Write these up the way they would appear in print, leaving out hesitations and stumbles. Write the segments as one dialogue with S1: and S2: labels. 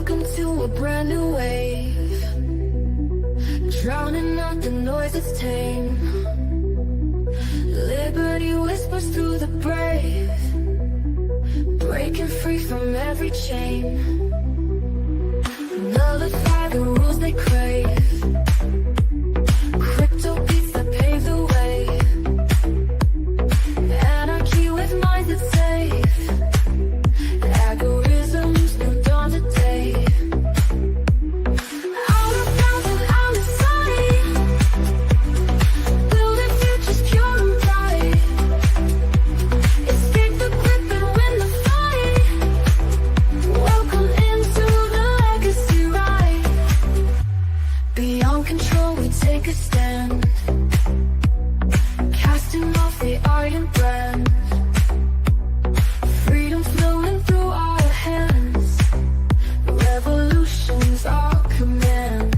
S1: Welcome to a brand new wave, drowning out the noise that's tame. Liberty whispers through the brave, breaking free from every chain. Nullify the rules they crave, crypto beats that pave the way. Anarchy with minds that's safe, algorithms new dawn today. Out of bounds and out of sight, building futures pure and bright. Escape the grip and win the fight. Welcome into the legacy ride. Beyond control we take a stand, casting off the iron brand. Freedom flowing through our hands, revolution's our command.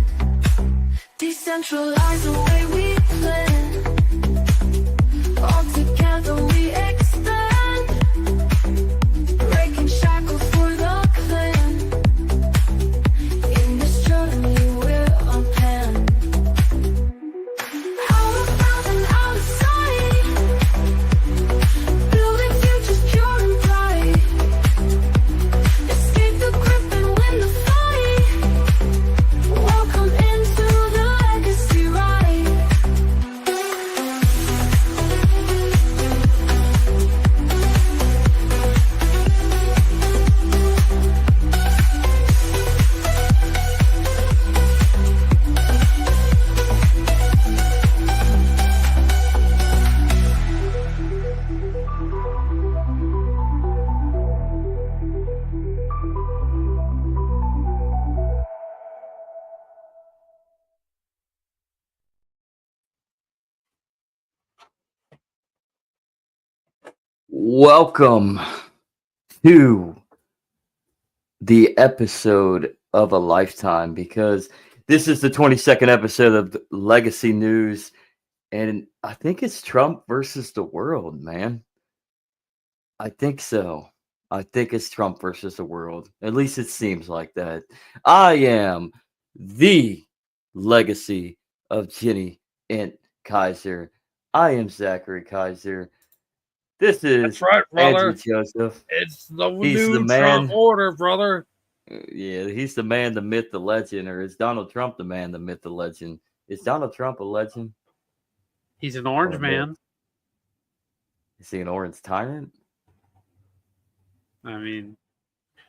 S1: Decentralize the way we plan, all together we expand. Breaking shackles for the clan, in this journey we're unpanned. Out of bounds and out of sight, building futures pure and bright. Escape the grip and win the fight. Welcome into the legacy ride.
S2: Welcome to the episode of a lifetime, because this is the 22nd episode of Legacy News, and I think it's Trump versus the world, man. I think so. I think it's Trump versus the world. At least it seems like that. I am the legacy of Jenny and Kaiser. I am Zachary Kaiser. This is
S3: That's right,
S2: Andrew
S3: brother.
S2: Joseph.
S3: It's the
S2: He's
S3: new
S2: the man.
S3: Trump order, brother.
S2: Yeah, he's the man, the myth, the legend. Or is Donald Trump the man, the myth, the legend? Is Donald Trump a legend?
S3: He's an orange
S2: Or
S3: man.
S2: myth? Is he an orange tyrant?
S3: I mean,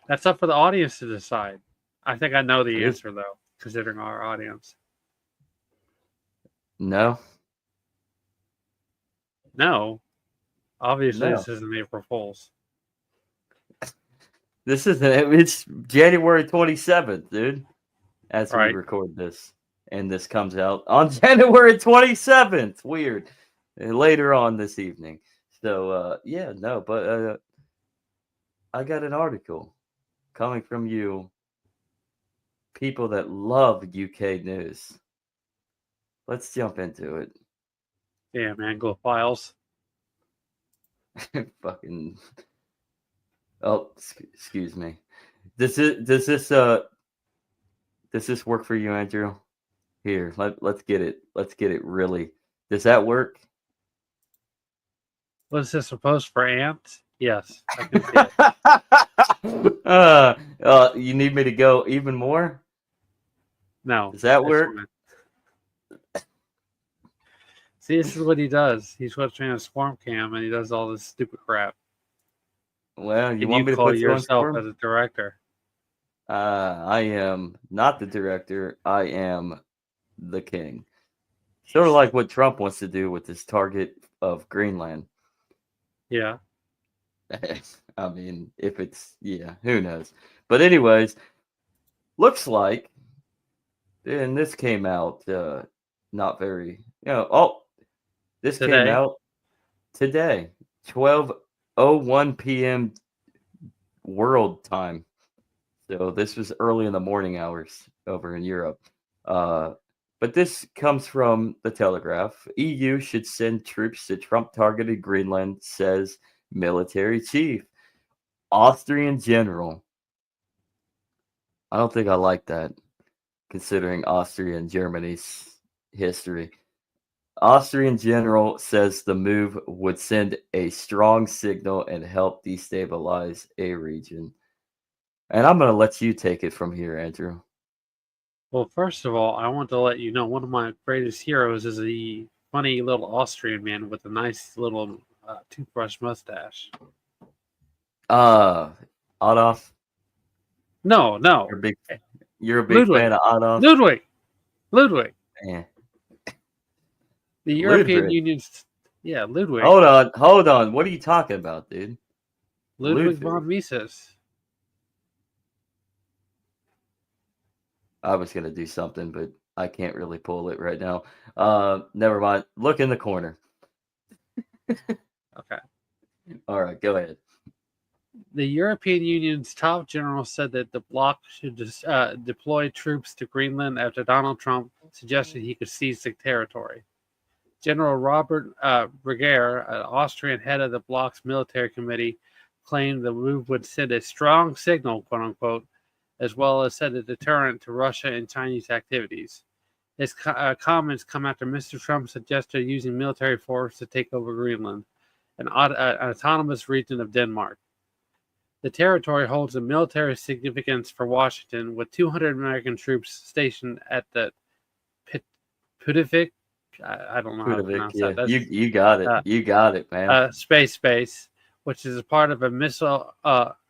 S3: that's up for the audience to decide. I think I know the
S2: It is.
S3: answer, though, considering our audience.
S2: No.
S3: No. Obviously,
S2: No.
S3: this isn't April Fool's.
S2: This is it's January 27th, dude. As
S3: Right.
S2: we record this. And this comes out on January 27th. Weird. Later on this evening. So yeah, no, but I got an article coming from you, people that love UK news. Let's jump into it.
S3: Yeah, Anglo-philes.
S2: Fucking. Oh, excuse me. Does this work for you, Andrew? Here, let's get it. Let's get it. Really, does that work?
S3: Was this supposed for ants? Yes. I can see it.
S2: You need me to go even more?
S3: No.
S2: Does that
S3: that's
S2: work?
S3: fine. See, this is what he does. He switched me on a swarm cam, and he does all this stupid crap.
S2: Well, you
S3: Can
S2: want
S3: you
S2: me to
S3: call
S2: put you on
S3: yourself
S2: storm?
S3: as a director?
S2: I am not the director. I am the king. Sort of like what Trump wants to do with his target of Greenland.
S3: Yeah.
S2: I mean, if it's, yeah, who knows? But anyways, looks like, and this came out not very, this came
S3: Today?
S2: out today, 12:01 p.m. world time. So this was early in the morning hours over in Europe. But this comes from the Telegraph. EU should send troops to Trump-targeted Greenland, says military chief. Austrian general. I don't think I like that, considering Austria and Germany's history. Austrian general says the move would send a strong signal and help destabilize a region. And I'm going to let you take it from here, Andrew.
S3: Well, first of all, I want to let you know one of my greatest heroes is the funny little Austrian man with a nice little toothbrush mustache.
S2: Adolf,
S3: No, no,
S2: you're a big, you're a big
S3: Ludwig,
S2: fan of Adolf.
S3: Ludwig.
S2: Eh.
S3: The European
S2: Ludwig.
S3: Union's, yeah, Ludwig,
S2: Hold on. What are you talking about, dude?
S3: Ludwig
S2: Ludwig.
S3: von Mises.
S2: I was gonna do something, but I can't really pull it right now. Never mind. Look in the corner.
S3: Okay.
S2: All right, go ahead.
S3: The European Union's top general said that the bloc should deploy troops to Greenland after Donald Trump suggested he could seize the territory. General Robert Breguer, an Austrian head of the bloc's military committee, claimed the move would send a strong signal, quote unquote, as well as set a deterrent to Russia and Chinese activities. His comments come after Mr. Trump suggested using military force to take over Greenland, an autonomous region of Denmark. The territory holds a military significance for Washington, with 200 American troops stationed at the Pudovik. I don't know how to pronounce
S2: yeah.
S3: that.
S2: You got it. You got it, man.
S3: Space base, which is a part of a missile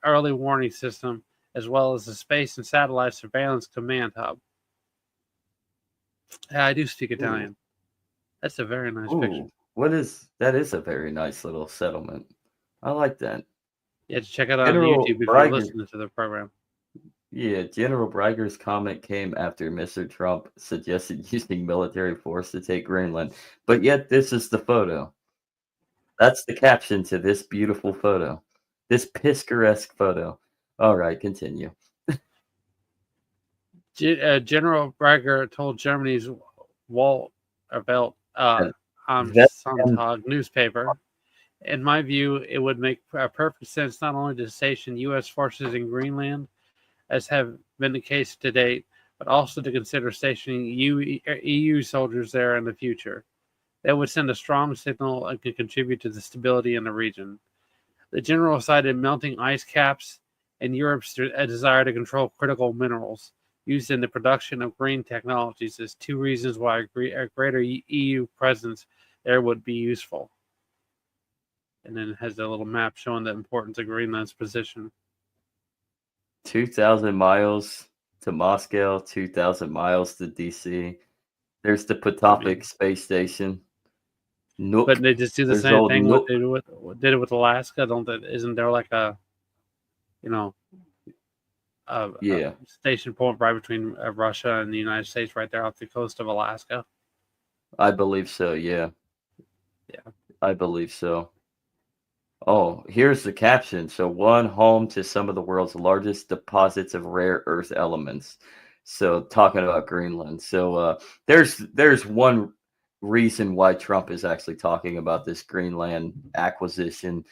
S3: early warning system, as well as a space and satellite surveillance command hub. Yeah, I do speak Italian. That's a very nice picture.
S2: That is a very nice little settlement. I like that.
S3: Yeah, check it out
S2: General
S3: on YouTube if
S2: Breguer-
S3: you're listening to the program.
S2: Yeah, General Breguer's comment came after Mr. Trump suggested using military force to take Greenland. But yet this is the photo. That's the caption to this beautiful photo. This picturesque photo. All right, continue.
S3: General Breguer told Germany's Welt
S2: Vet-
S3: Sonntag newspaper, in my view, it would make perfect sense not only to station U.S. forces in Greenland, as have been the case to date, but also to consider stationing EU soldiers there in the future. That would send a strong signal and could contribute to the stability in the region. The general cited melting ice caps and Europe's desire to control critical minerals used in the production of green technologies as two reasons why a greater EU presence there would be useful. And then it has a little map showing the importance of Greenland's position.
S2: 2,000 miles to Moscow, 2,000 miles to DC. There's the Potomac space station. Nook.
S3: But they just do the
S2: There's
S3: same
S2: old
S3: thing
S2: Nook.
S3: what they did with Alaska. Isn't there like a station point right between Russia and the United States right there off the coast of Alaska?
S2: I believe so, yeah.
S3: Yeah.
S2: I believe so. Oh, here's the caption. So, one, home to some of the world's largest deposits of rare earth elements. So, talking about Greenland. So, there's one reason why Trump is actually talking about this Greenland acquisition,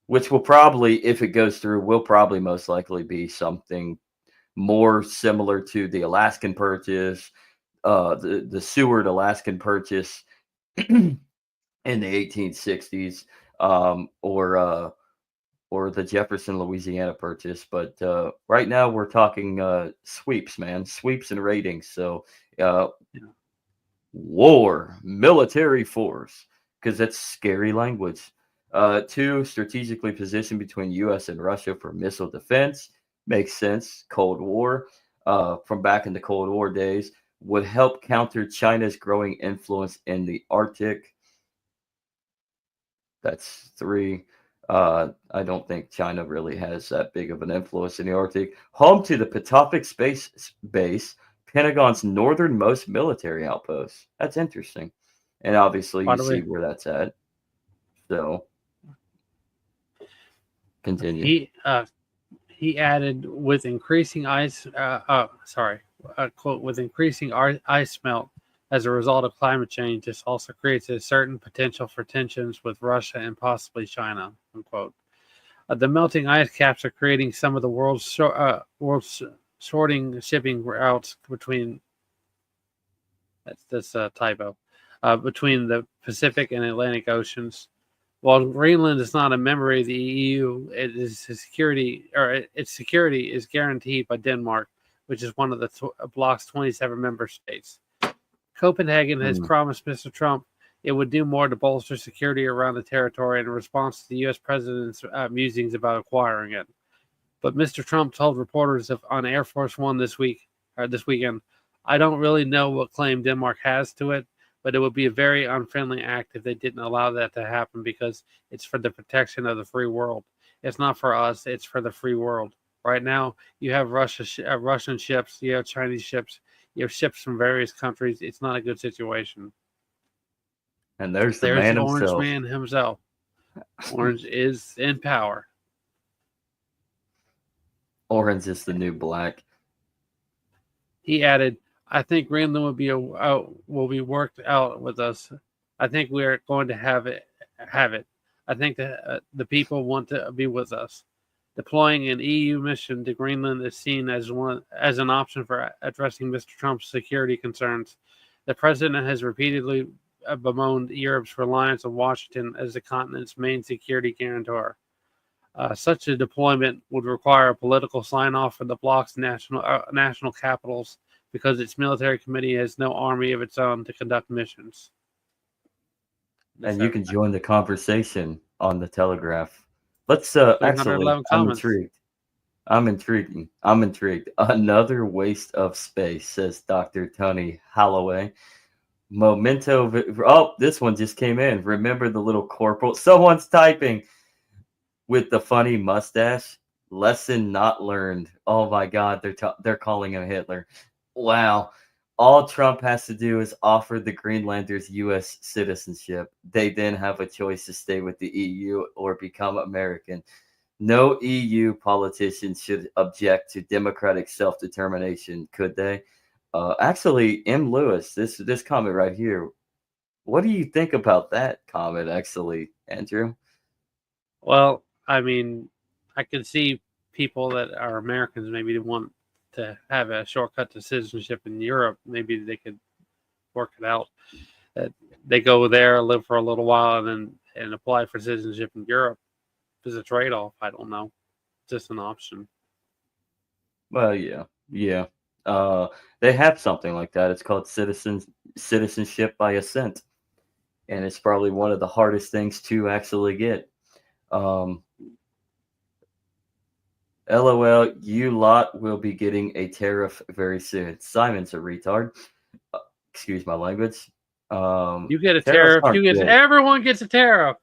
S2: which will probably, if it goes through, will probably most likely be something more similar to the Alaskan Purchase, the Seward Alaskan Purchase in the 1860s. Or the Jefferson, Louisiana Purchase. But right now we're talking sweeps, man, sweeps and ratings. So war, military force, because that's scary language. 2, strategically positioned between U.S. and Russia for missile defense. Makes sense. Cold War, from back in the Cold War days, would help counter China's growing influence in the Arctic. That's 3. I don't think China really has that big of an influence in the Arctic. Home to the Potomac Space Base, Pentagon's northernmost military outpost. That's interesting. And obviously, you see where that's at. So, continue.
S3: He added, with increasing ice, quote, with increasing ice melt as a result of climate change, this also creates a certain potential for tensions with Russia and possibly China, unquote. The melting ice caps are creating some of the world's shorting shipping routes between. That's a typo. Between the Pacific and Atlantic Oceans. While Greenland is not a member of the EU, its security is guaranteed by Denmark, which is one of the bloc's 27 member states. Copenhagen has promised Mr. Trump it would do more to bolster security around the territory in response to the U.S. president's musings about acquiring it. But Mr. Trump told reporters on Air Force One this weekend, "I don't really know what claim Denmark has to it, but it would be a very unfriendly act if they didn't allow that to happen because it's for the protection of the free world. It's not for us, it's for the free world. Right now, you have Russian ships, you have Chinese ships, you have ships from various countries. It's not a good situation."
S2: And there's the man himself.
S3: Orangeman himself. Orange is in power.
S2: Orange is the new black.
S3: He added, "I think Greenland will be worked out with us. I think we are going to have it. I think that the people want to be with us. Deploying an EU mission to Greenland is seen as an option for addressing Mr. Trump's security concerns. The president has repeatedly bemoaned Europe's reliance on Washington as the continent's main security guarantor. Such a deployment would require a political sign-off from the bloc's national capitals because its military committee has no army of its own to conduct missions."
S2: And you can join the conversation on the Telegraph. Let's actually, I'm intrigued. Another waste of space, says Dr. Tony Holloway. Oh, this one just came in. Remember the little corporal? Someone's typing with the funny mustache. Lesson not learned. Oh my God, they're calling him Hitler. Wow. All Trump has to do is offer the Greenlanders U.S. citizenship. They then have a choice to stay with the EU or become American. No EU politician should object to democratic self-determination, could they? Actually, M. Lewis, this comment right here, what do you think about that comment, actually, Andrew?
S3: Well, I mean, I can see people that are Americans maybe want to have a shortcut to citizenship in Europe. Maybe they could work it out. They go there, live for a little while, and apply for citizenship in Europe. There's a trade-off. I don't know. Just an option.
S2: Well, yeah. They have something like that. It's called citizenship by assent, and it's probably one of the hardest things to actually get. LOL, you lot will be getting a tariff very soon. Simon's a retard. Excuse my language.
S3: You get a tariff. Everyone gets a tariff.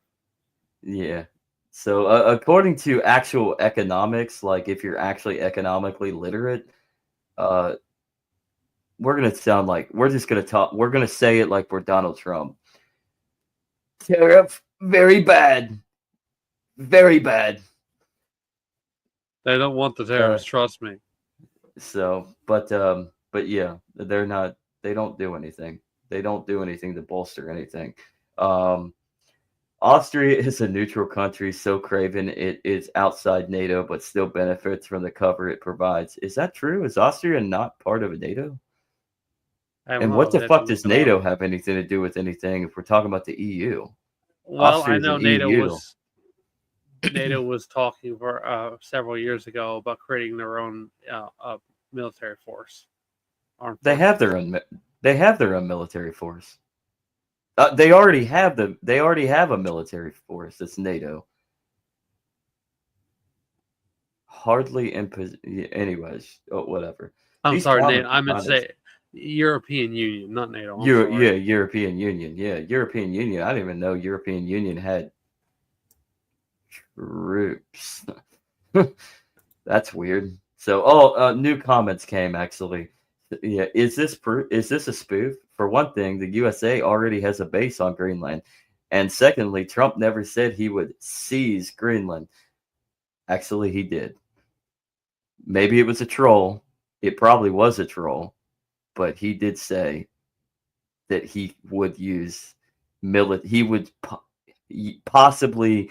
S2: Yeah. So according to actual economics, like if you're actually economically literate, we're gonna sound like we're gonna say it like we're Donald Trump. Tariff, very bad. Very bad.
S3: They don't want the tariffs, trust me.
S2: So, but yeah, they don't do anything. They don't do anything to bolster anything. Austria is a neutral country, so craven it is outside NATO, but still benefits from the cover it provides. Is that true? Is Austria not part of NATO? And what the fuck does NATO have anything to do with anything if we're talking about the EU?
S3: Well, Austria's I know NATO was talking for several years ago about creating their own military force.
S2: They have their own military force. They already have a military force. It's NATO. Hardly anyways. Oh, whatever.
S3: I'm sorry, NATO. I meant to say European Union, not NATO.
S2: European Union. Yeah, European Union. I didn't even know European Union had troops. That's weird. So, new comments came actually. Yeah, is this a spoof? For one thing, the USA already has a base on Greenland, and secondly, Trump never said he would seize Greenland. Actually, he did. Maybe it was a troll. It probably was a troll, but he did say that he would use he would possibly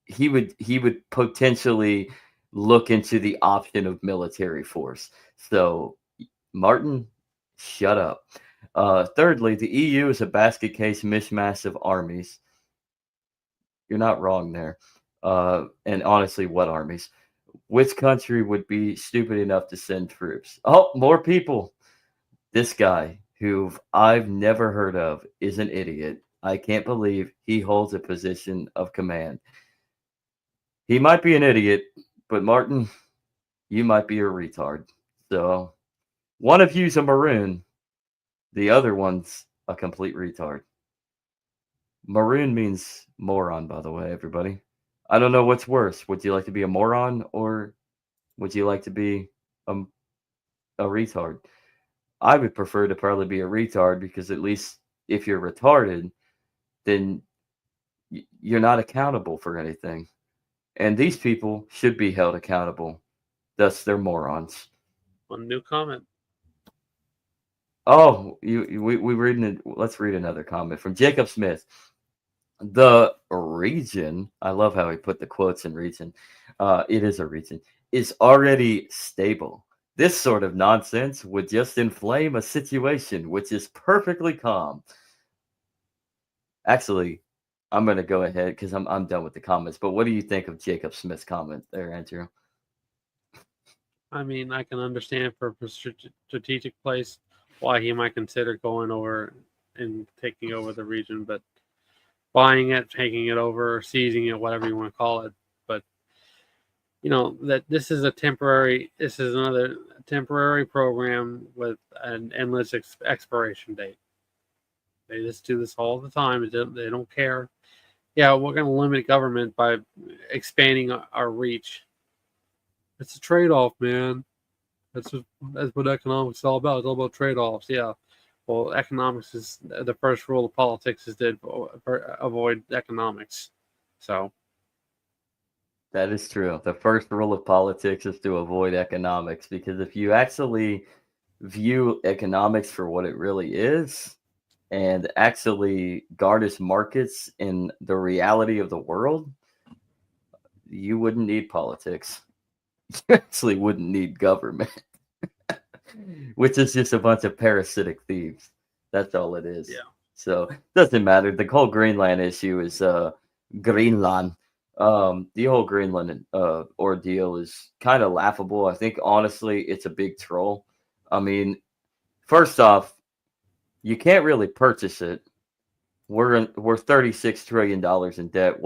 S2: he would potentially look into the option of military force. So, Martin, shut up. Thirdly, the EU is a basket case mishmash of armies. You're not wrong there. And honestly, what armies? Which country would be stupid enough to send troops? Oh, more people. This guy, who I've never heard of, is an idiot. I can't believe he holds a position of command. He might be an idiot, but Martin, you might be a retard. So one of you's a maroon, the other one's a complete retard. Maroon means moron, by the way, everybody. I don't know what's worse. Would you like to be a moron or would you like to be a, a retard? I would prefer to probably be a retard because at least if you're retarded, then you're not accountable for anything. And these people should be held accountable. Thus, they're morons.
S3: One new comment.
S2: Oh, we reading it. Let's read another comment from Jacob Smith. The region, I love how he put the quotes in region. It is a region, is already stable. This sort of nonsense would just inflame a situation which is perfectly calm. Actually, I'm going to go ahead because I'm done with the comments. But what do you think of Jacob Smith's comment there, Andrew?
S3: I mean, I can understand for a strategic place why he might consider going over and taking over the region, but buying it, taking it over, seizing it, whatever you want to call it. But that this is another temporary program with an endless expiration date. They just do this all the time. They don't care. Yeah, we're going to limit government by expanding our reach. It's a trade-off, man. That's what economics is all about. It's all about trade-offs. Yeah. Well, economics is the first rule of politics is to avoid economics. So
S2: that is true. The first rule of politics is to avoid economics because if you actually view economics for what it really is and actually guard its markets in the reality of the world, you wouldn't need politics. You actually wouldn't need government, which is just a bunch of parasitic thieves. That's all it is.
S3: yeah.
S2: So it doesn't matter. The whole Greenland issue is Greenland. The whole Greenland ordeal is kind of laughable. I think honestly, it's a big troll. I mean, first off, you can't really purchase it. We're $36 trillion in debt.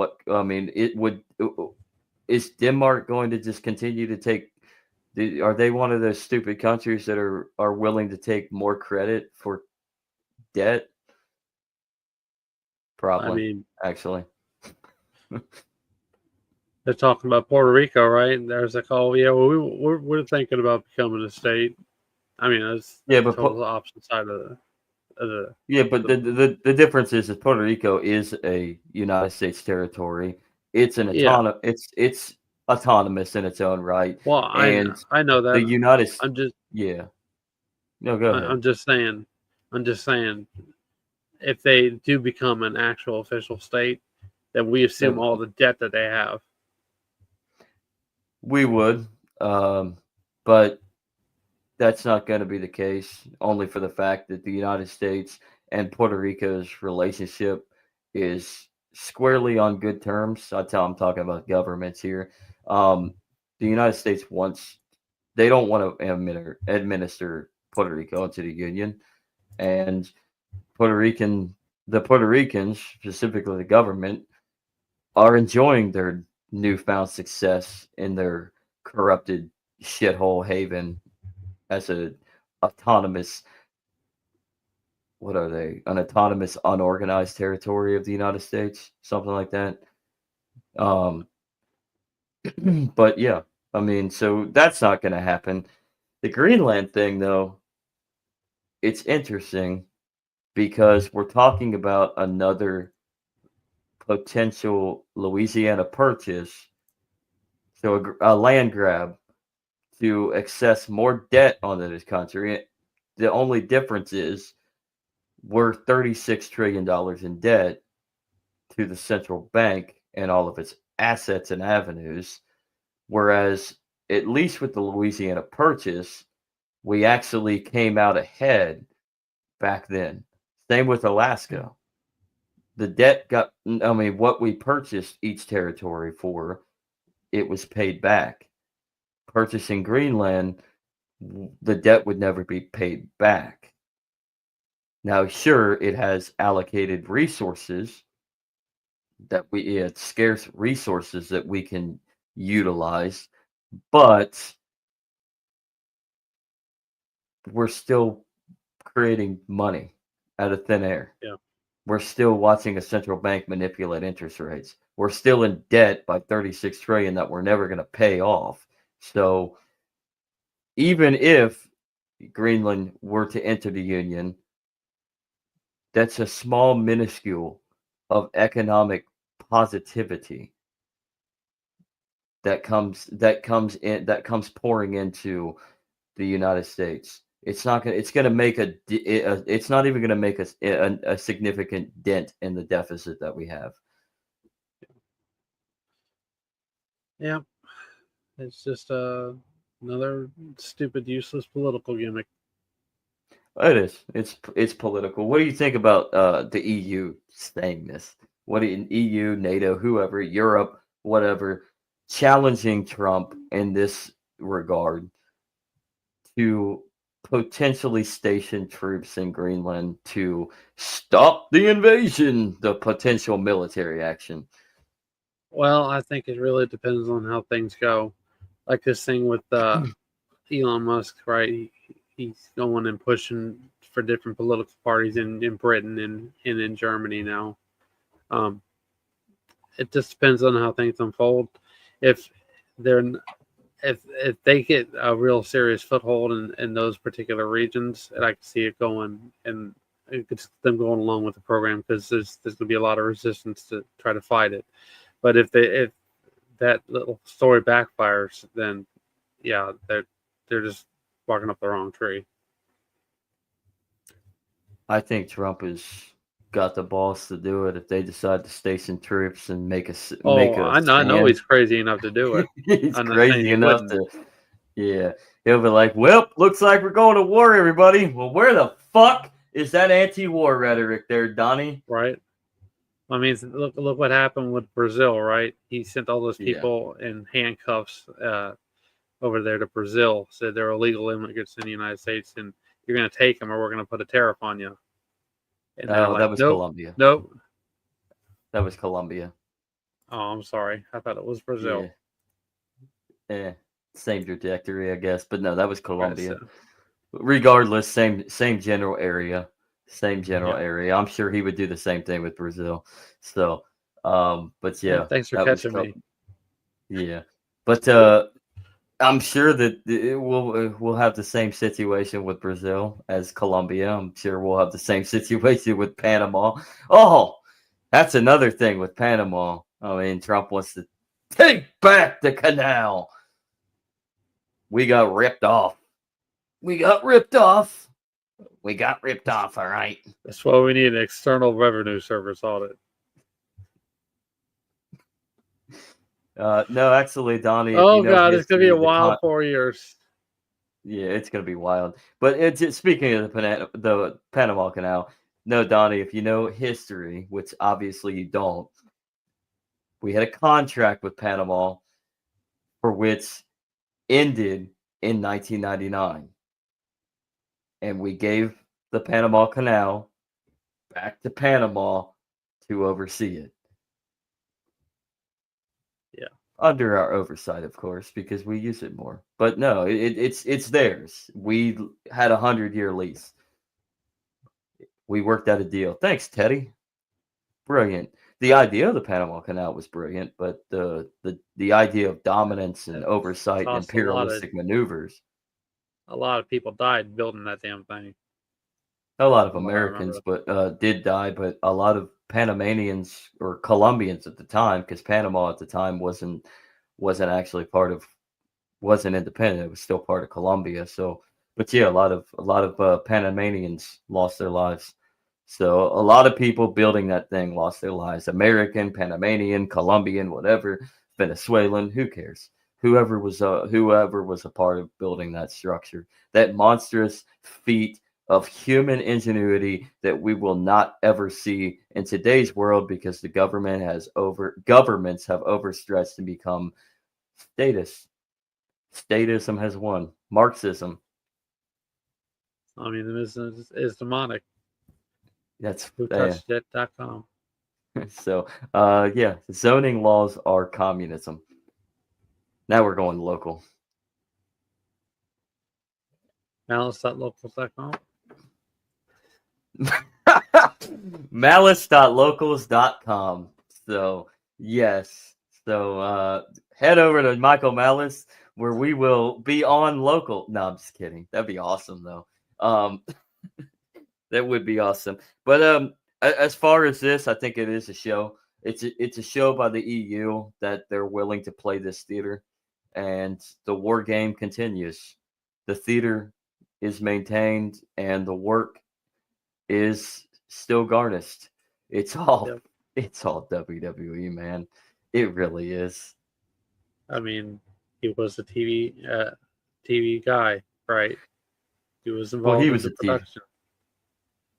S2: Is Denmark going to just continue to take? Are they one of those stupid countries that are willing to take more credit for debt? Probably.
S3: I mean,
S2: actually,
S3: they're talking about Puerto Rico, right? And there's like, oh yeah, well we're thinking about becoming a state. I mean, that's
S2: yeah, but
S3: total opposite side of the
S2: yeah, but the difference is that Puerto Rico is a United States territory. It's an
S3: yeah.
S2: it's autonomous in its own right.
S3: Well,
S2: And
S3: I know
S2: the
S3: that.
S2: United
S3: I'm just
S2: yeah. No, go ahead.
S3: I'm just saying. If they do become an actual official state, then we assume all the debt that they have.
S2: We would, but that's not going to be the case, only for the fact that the United States and Puerto Rico's relationship is squarely on good terms. I'm talking about governments here. The United States they don't want to administer Puerto Rico into the Union, and the Puerto Ricans, specifically the government, are enjoying their newfound success in their corrupted shithole haven as an autonomous, what are they? An autonomous, unorganized territory of the United States, something like that. But yeah, I mean, so that's not going to happen. The Greenland thing, though, it's interesting because we're talking about another potential Louisiana purchase, so a land grab to access more debt onto this country. The only difference is we're $36 trillion in debt to the central bank and all of its assets and avenues. Whereas, at least with the Louisiana Purchase, we actually came out ahead back then. Same with Alaska. The debt got, I mean, what we purchased each territory for, it was paid back. Purchasing Greenland, the debt would never be paid back. Now, sure, it has allocated resources it's scarce resources that we can utilize, but we're still creating money out of thin air.
S3: Yeah.
S2: We're still watching a central bank manipulate interest rates. We're still in debt by 36 trillion that we're never going to pay off. So even if Greenland were to enter the Union, that's a small minuscule of economic positivity that comes pouring into the United States. It's not going to make it's not even going to make a significant dent in the deficit that we have.
S3: Yeah. It's just another stupid, useless political gimmick.
S2: It is. It's political. What do you think about the EU saying this? What in EU, NATO, whoever, Europe, whatever, challenging Trump in this regard to potentially station troops in Greenland to stop the invasion, the potential military action?
S3: Well, I think it really depends on how things go. Like this thing with Elon Musk, right? He's going and pushing for different political parties in Britain and in Germany now. It just depends on how things unfold. If they get a real serious foothold in those particular regions, and I can see it going, and it's them going along with the program, because there's going to be a lot of resistance to try to fight it. But if that little story backfires, then yeah, they're just barking up the wrong tree.
S2: I think Trump has got the balls to do it if they decide to station troops and make a
S3: I know
S2: stand.
S3: he's crazy enough to do it.
S2: He's
S3: I'm not saying
S2: crazy
S3: he
S2: enough
S3: wouldn't.
S2: to, yeah. He'll be like, well, looks like we're going to war, everybody. Well, where the fuck is that anti-war rhetoric there, Donnie?
S3: Right. I mean, look what happened with Brazil, right? He sent all those people in handcuffs over there to Brazil, said they're illegal immigrants in the United States, and you're going to take them or we're going to put a tariff on you. And
S2: Oh,
S3: like,
S2: that was
S3: nope,
S2: Colombia.
S3: Nope.
S2: That was Colombia.
S3: Oh, I'm sorry. I thought it was Brazil.
S2: Yeah. Same trajectory, I guess. But no, that was Colombia.
S3: So.
S2: Regardless, same general area. Same general area. I'm sure he would do the same thing with Brazil. So, but yeah.
S3: Thanks for catching me.
S2: Yeah. But I'm sure that we'll have the same situation with Brazil as Colombia. I'm sure we'll have the same situation with Panama. Oh, that's another thing with Panama. I mean, Trump wants to take back the canal. We got ripped off. We got ripped off. All right.
S3: That's why we need an external revenue service audit.
S2: No, actually, Donnie.
S3: Oh, God, it's going to be a wild 4 years.
S2: Yeah, it's going to be wild. But speaking of the Panama Canal, no, Donnie, if you know history, which obviously you don't, we had a contract with Panama for which ended in 1999. And we gave the Panama Canal back to Panama to oversee it.
S3: Yeah.
S2: Under our oversight, of course, because we use it more. But no, it's theirs. We had a 100-year lease. We worked out a deal. Thanks, Teddy. Brilliant. The idea of the Panama Canal was brilliant, but the idea of dominance and oversight and imperialistic maneuvers.
S3: A lot of people died building that damn thing.
S2: A lot of Americans did die, but a lot of Panamanians or Colombians at the time, because Panama at the time wasn't independent. It was still part of Colombia. So, but yeah, a lot of Panamanians lost their lives. So a lot of people building that thing lost their lives. American, Panamanian, Colombian, whatever, Venezuelan, who cares? Whoever was a part of building that structure, that monstrous feat of human ingenuity that we will not ever see in today's world because the governments have overstretched and become status. Statism has won. Marxism.
S3: I mean, the business is demonic.
S2: That's
S3: WhoTouchedIt.com.
S2: so. Yeah, zoning laws are communism. Now we're going local.
S3: Malice.locals.com.
S2: Malice.locals.com. So yes. So head over to Michael Malice where we will be on local. No, I'm just kidding. That'd be awesome though. That would be awesome. But as far as this, I think it is a show. It's a show by the EU that they're willing to play this theater, and the war game continues. The theater is maintained, and the work is still garnished. It's all
S3: Yep.
S2: it's all WWE, man. It really is.
S3: I mean, he was a TV guy, right? He was
S2: Well,
S3: involved
S2: he
S3: in
S2: was
S3: the
S2: a TV.
S3: production.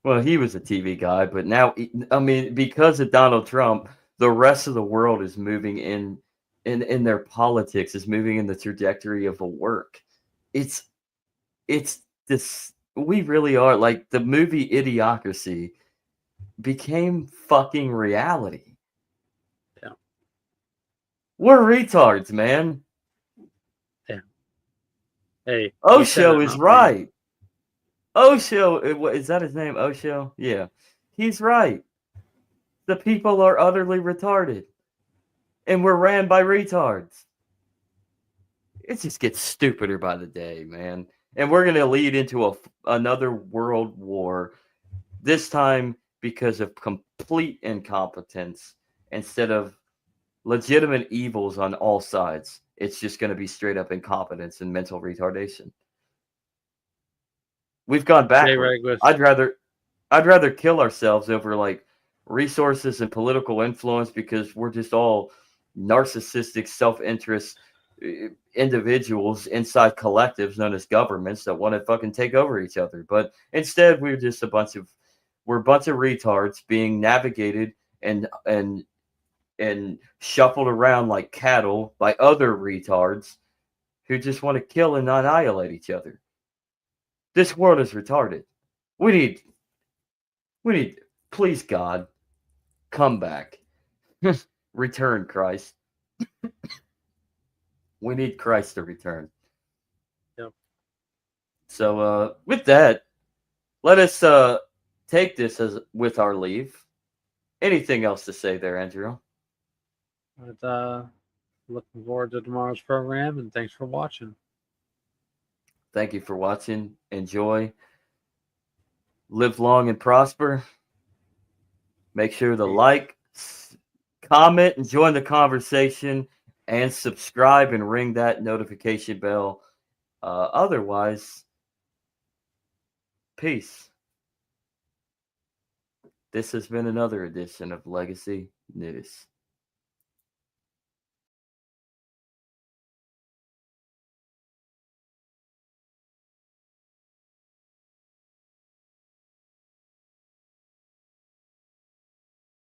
S2: Well, he was a TV guy, but now, I mean, because of Donald Trump, the rest of the world is moving in their politics is moving in the trajectory of the work. It's this. We really are like the movie Idiocracy became fucking reality.
S3: Yeah.
S2: We're retards, man.
S3: Hey, he said
S2: Osho
S3: it,
S2: is
S3: not me.
S2: right. Osho, is that his name? Osho? Yeah. He's right. The people are utterly retarded. And we're ran by retards. It just gets stupider by the day, man. And we're going to lead into another world war, this time because of complete incompetence instead of legitimate evils on all sides. It's just going to be straight up incompetence and mental retardation. We've gone backward.
S3: J-Reg was
S2: I'd rather kill ourselves over like resources and political influence because we're just all narcissistic self-interest individuals inside collectives known as governments that want to fucking take over each other. But instead we're just a bunch of retards being navigated and shuffled around like cattle by other retards who just want to kill and annihilate each other. This world is retarded. We need, please God, come back. Return, Christ. We need Christ to return.
S3: Yep.
S2: So with that, let us take this as with our leave. Anything else to say there, Andrew?
S3: But, looking forward to tomorrow's program, and thanks for watching.
S2: Thank you for watching. Enjoy. Live long and prosper. Make sure to like, comment, and join the conversation, and subscribe and ring that notification bell. Otherwise, peace. This has been another edition of Legacy News.